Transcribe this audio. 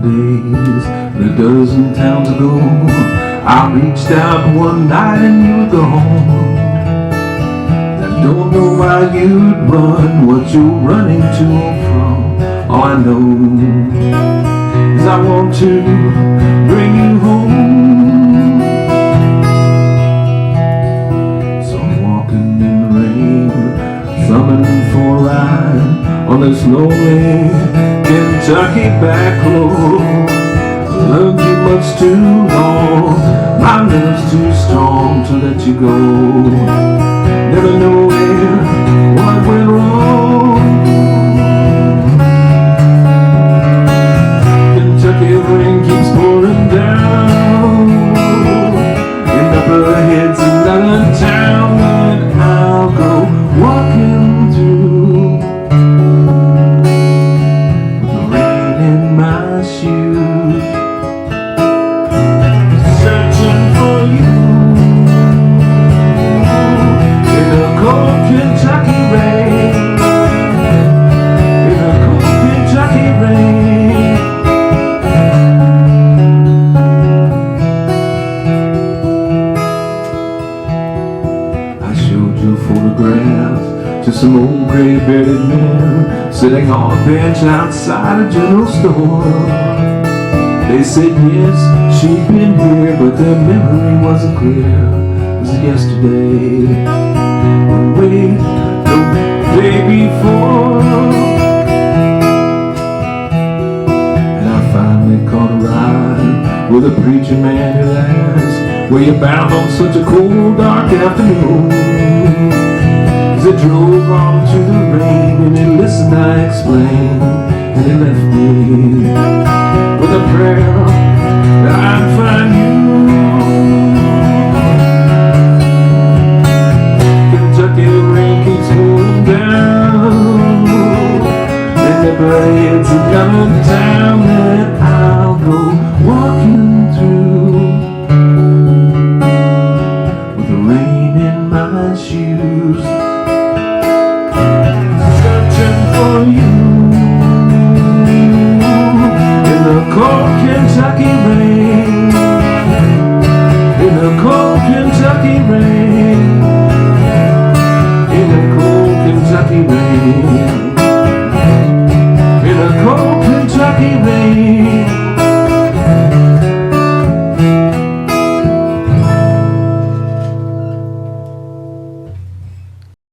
days and a dozen towns ago, I reached out one night and you were gone. I don't know why you'd run, what you're running to and from. All I know is I want to bring you home. So I'm walking in the rain, thumbing for a ride on this lonely Kentucky back road. I loved you much too long, my love's too strong to let you go. Never knowing what went wrong. Kentucky rain keeps pouring down, and up ahead's another town that I'll go walking through, with the rain in my shoes, searching for you in a cold Kentucky rain, in a cold Kentucky rain. I showed you photographs to some old gray-bearded men sitting on a bench outside a general store. They said yes, she'd been here, but their memory wasn't clear. It was yesterday, wait, the day before. And I finally caught a ride with a preacher man who asked, were you bound on such a cold, dark afternoon? As I drove on to the rain and he listened, I explained, and he left me with a prayer that I'd find you. Kentucky rain keeps pouring down, and never ends another town that I'll go walking through.